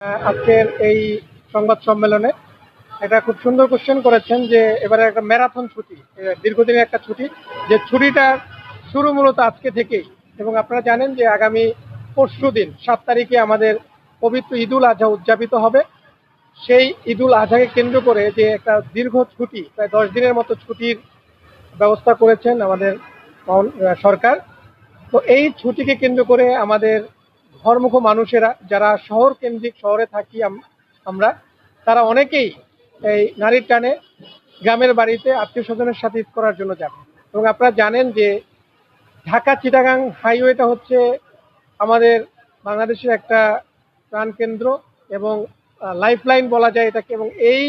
আজকের এই সংবাদ সম্মেলনে একটা খুব সুন্দর কোশ্চেন করেছেন যে এবারে একটা ম্যারাথন ছুটি, দীর্ঘদিনের একটা ছুটি, যে ছুটিটার শুরু মূলত আজকে থেকেই। এবং আপনারা জানেন যে আগামী পরশুদিন 7 তারিখে আমাদের পবিত্র ঈদুল আজহা উদযাপিত হবে। সেই ঈদুল আজহাকে কেন্দ্র করে যে একটা দীর্ঘ ছুটি, প্রায় 10 দিনের মতো ছুটির ব্যবস্থা করেছেন আমাদের সরকার। তো এই ছুটিকে কেন্দ্র করে আমাদের ঘরমুখ মানুষেরা যারা শহর কেন্দ্রিক শহরে থাকি আমরা, তারা অনেকেই এই নারীর টানে গ্রামের বাড়িতে আত্মীয় স্বজনের সাথে ঈদ করার জন্য যাবে। এবং আপনারা জানেন যে ঢাকা চিটাগাং হাইওয়েটা হচ্ছে আমাদের বাংলাদেশের একটা প্রাণকেন্দ্র এবং লাইফ লাইন বলা যায় এটাকে। এবং এই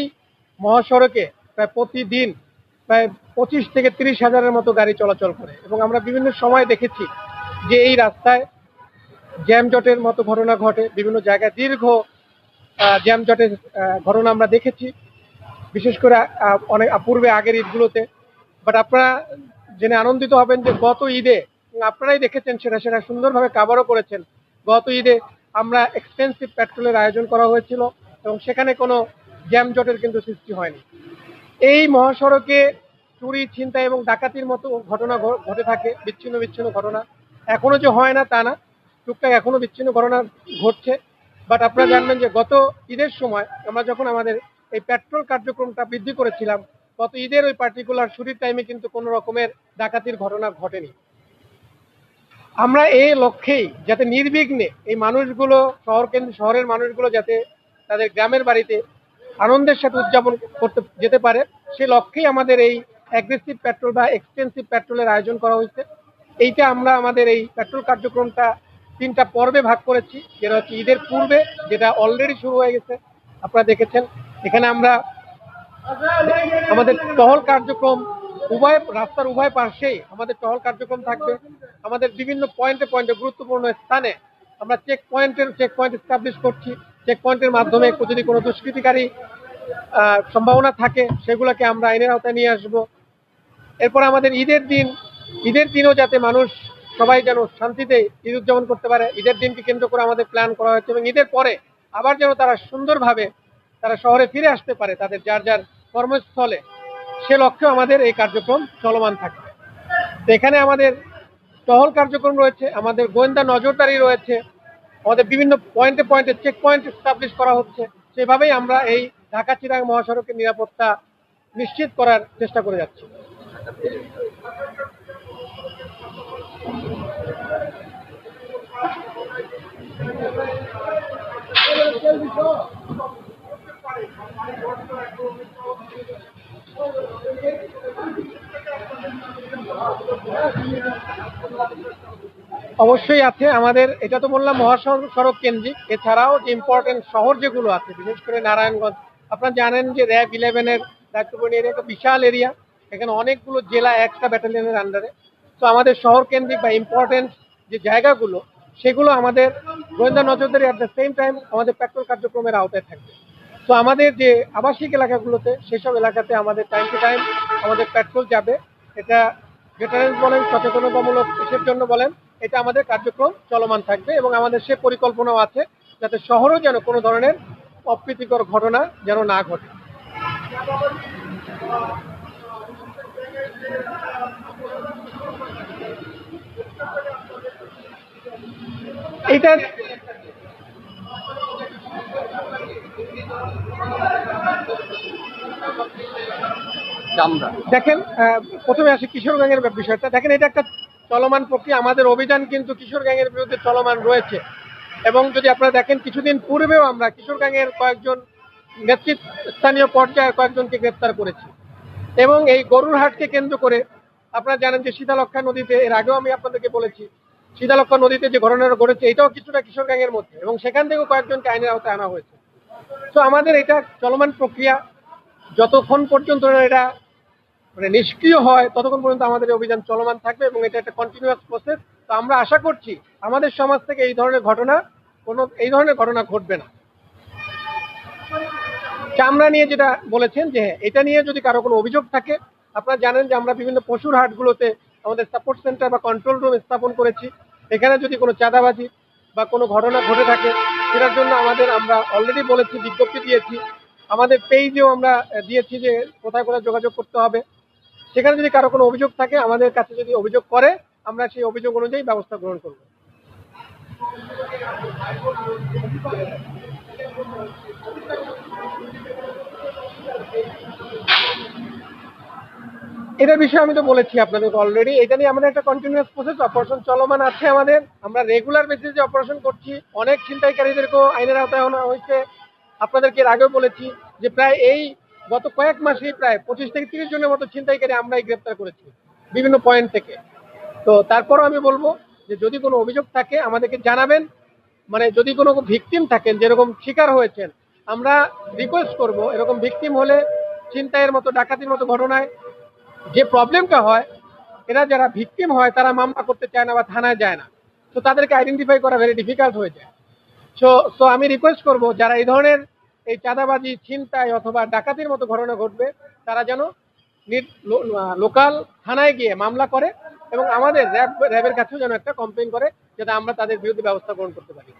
মহাসড়কে প্রায় প্রতিদিন প্রায় 25 থেকে 30 হাজারের মতো গাড়ি চলাচল করে। এবং আমরা বিভিন্ন সময় দেখেছি যে এই রাস্তায় জ্যামজটের মতো ঘটনা ঘটে, বিভিন্ন জায়গায় দীর্ঘ জ্যামজটের ঘটনা আমরা দেখেছি, বিশেষ করে অনেক পূর্বে আগের ঈদগুলোতে। বাট আপনারা জেনে আনন্দিত হবেন যে গত ঈদে আপনারাই দেখেছেন, সেটা সুন্দরভাবে কাভারও করেছেন। গত ঈদে আমরা এক্সপেন্সিভ পেট্রোলের আয়োজন করা হয়েছিল এবং সেখানে কোনো জ্যামজটের কিন্তু সৃষ্টি হয়নি। এই মহাসড়কে চুরি, ছিনতাই এবং ডাকাতির মতো ঘটনা ঘটে থাকে, বিচ্ছিন্ন বিচ্ছিন্ন ঘটনা। এখনো যে হয় না তা না, টুকটাক এখনো বিচ্ছিন্ন ঘটনা ঘটছে। বাট আপনারা জানবেন যে গত ঈদের সময় আমরা যখন আমাদের এই পেট্রোল কার্যক্রমটা বৃদ্ধি করেছিলাম, গত ঈদের ওই পার্টিকুলার ছুটির টাইমে কিন্তু কোনো রকমের ডাকাতির ঘটনা ঘটেনি। আমরা এই লক্ষ্যেই যাতে নির্বিঘ্নে এই মানুষগুলো শহরের মানুষগুলো যাতে তাদের গ্রামের বাড়িতে আনন্দের সাথে উদযাপন করতে যেতে পারে, সে লক্ষ্যেই আমাদের এই অ্যাগ্রেসিভ পেট্রোল বা এক্সপেন্সিভ পেট্রোলের আয়োজন করা হয়েছে। এইটা আমরা আমাদের এই পেট্রোল কার্যক্রমটা 3টা পর্বে ভাগ করেছি, যেটা হচ্ছে ঈদের পূর্বে, যেটা অলরেডি শুরু হয়ে গেছে, আপনারা দেখেছেন। এখানে আমরা আমাদের টহল কার্যক্রম রাস্তার উভয় পাশেই আমাদের টহল কার্যক্রম থাকবে। আমাদের বিভিন্ন পয়েন্টে পয়েন্টে গুরুত্বপূর্ণ স্থানে আমরা চেক পয়েন্ট এস্টাবলিশ করছি। চেক পয়েন্টের মাধ্যমে যদি কোনো দুষ্কৃতিকারী সম্ভাবনা থাকে, সেগুলোকে আমরা আইনের আওতায় নিয়ে আসব। এরপর আমাদের ঈদের দিনও যাতে মানুষ সবাই যেন শান্তিতে ঈদ উদযাপন করতে পারে, ঈদের দিনকে কেন্দ্র করে আমাদের প্ল্যান করা হয়েছে। এবং ঈদের পরে আবার যেন তারা সুন্দরভাবে তারা শহরে ফিরে আসতে পারে তাদের যার যার কর্মস্থলে, সে লক্ষ্যে আমাদের এই কার্যক্রম চলমান থাকবে। তো এখানে আমাদের টহল কার্যক্রম রয়েছে, আমাদের গোয়েন্দা নজরদারি রয়েছে, আমাদের বিভিন্ন পয়েন্টে পয়েন্টে চেক পয়েন্ট এস্টাবলিশ করা হচ্ছে। সেভাবেই আমরা এই ঢাকা চিটাগাং মহাসড়কের নিরাপত্তা নিশ্চিত করার চেষ্টা করে যাচ্ছি। অবশ্যই আছে আমাদের, এটা তো বললাম মহাসড়ক কেন্দ্রিক। এছাড়াও যে ইম্পর্টেন্ট শহর যেগুলো আছে, বিশেষ করে নারায়ণগঞ্জ, আপনারা জানেন যে র্যাব 11-এর দায়িত্বপূর্ণ এরিয়া একটা বিশাল এরিয়া, এখানে অনেকগুলো জেলা একটা ব্যাটালিয়নের আন্ডারে। তো আমাদের শহর কেন্দ্রিক বা ইম্পর্টেন্ট যে জায়গাগুলো, সেগুলো আমাদের গোয়েন্দা নজরদারি অ্যাট দ্য সেম টাইম আমাদের পেট্রোল কার্যক্রমের আওতায় থাকবে। তো আমাদের যে আবাসিক এলাকাগুলোতে, সেসব এলাকাতে আমাদের টাইম টু টাইম আমাদের পেট্রোল যাবে। এটা ভেটারেন্স বলেন, সচেতনতামূলক ইসের জন্য বলেন, এটা আমাদের কার্যক্রম চলমান থাকবে। এবং আমাদের সে পরিকল্পনাও আছে যাতে শহরেও যেন কোনো ধরনের অপ্রীতিকর ঘটনা যেন না ঘটে। এটা দেখেন, প্রথমে আসি কিশোর গ্যাংয়ের বিষয়টা। দেখেন, এটা একটা চলমান প্রক্রিয়া। আমাদের অভিযান কিন্তু কিশোর গ্যাংয়ের বিরুদ্ধে চলমান রয়েছে। এবং যদি আপনারা দেখেন, কিছুদিন পূর্বেও আমরা কিশোর গ্যাংয়ের কয়েকজন স্থানীয় পর্যায়ের কয়েকজনকে গ্রেপ্তার করেছি। এবং এই গরুর হাটকে কেন্দ্র করে আপনারা জানেন যে শীতলক্ষা নদীতে, এর আগেও আমি আপনাদেরকে বলেছি, শীতলক্ষা নদীতে যে ঘটনাটা ঘটেছে, এটাও কিছুটা কিশোর গ্যাংয়ের মধ্যে, এবং সেখান থেকেও কয়েকজনকে আইনের আওতায় আনা হয়েছে। তো আমাদের এটা চলমান প্রক্রিয়া, যতক্ষণ পর্যন্ত এটা মানে নিষ্ক্রিয় হয় ততক্ষণ পর্যন্ত আমাদের অভিযান চলমান থাকবে এবং এটা একটা কন্টিনিউয়াস প্রসেস। তো আমরা আশা করছি আমাদের সমাজ থেকে এই ধরনের ঘটনা ঘটবে না। চামড়া নিয়ে যেটা বলেছেন, যে হ্যাঁ, এটা নিয়ে যদি কারো কোনো অভিযোগ থাকে, আপনারা জানেন যে আমরা বিভিন্ন পশুর হাটগুলোতে আমাদের সাপোর্ট সেন্টার বা কন্ট্রোল রুম স্থাপন করেছি। এখানে যদি কোনো চাঁদাবাজি বা কোনো ঘটনা ঘটে থাকে, সেটার জন্য আমরা অলরেডি বলেছি, বিজ্ঞপ্তি দিয়েছি, আমাদের পেজেও আমরা দিয়েছি যে কোথায় কোথায় যোগাযোগ করতে হবে। সেখানে যদি কারো কোনো অভিযোগ থাকে, আমাদের কাছে যদি অভিযোগ করে, আমরা সেই অভিযোগ অনুযায়ী ব্যবস্থা গ্রহণ করব। এটার বিষয়ে আমি তো বলেছি আপনাদেরকে অলরেডি, এটা নিয়ে আমাদের একটা কন্টিনিউয়াস প্রসেস অপারেশন চলমান আছে আমাদের। আমরা রেগুলার বেসিসে অপারেশন করছি, অনেক ছিনতাইকারীদেরকেও আইনের আওতায় আনা হয়েছে। আপনাদেরকে এর আগেও বলেছি যে প্রায় এই গত কয়েক মাসেই প্রায় 25 থেকে 30 জনের মতো ছিনতাইকারী আমরাই গ্রেপ্তার করেছি বিভিন্ন পয়েন্ট থেকে। তো তারপরও আমি বলবো যে যদি কোনো অভিযোগ থাকে আমাদেরকে জানাবেন। মানে যদি কোনো ভিকটিম থাকেন, যেরকম শিকার হয়েছেন, আমরা রিকোয়েস্ট করব এরকম ভিকটিম হলে, ছিনতাইয়ের মতো ডাকাতির মতো ঘটনায় যে প্রবলেমটা হয়, এরা যারা ভিকটিম হয় তারা মামলা করতে চায় না বা থানায় যায় না। তো তাদেরকে আইডেন্টিফাই করা ভেরি ডিফিকাল্ট হয়ে যায়। সো আমি রিকোয়েস্ট করব যারা এই ধরনের এই চাঁদাবাজি, ছিনতাই অথবা ডাকাতির মতো ঘটনা ঘটবে, তারা যেন লোকাল থানায় গিয়ে মামলা করে এবং আমাদের র্যাবের কাছেও যেন একটা কমপ্লেন করে, যাতে আমরা তাদের বিরুদ্ধে ব্যবস্থা গ্রহণ করতে পারি।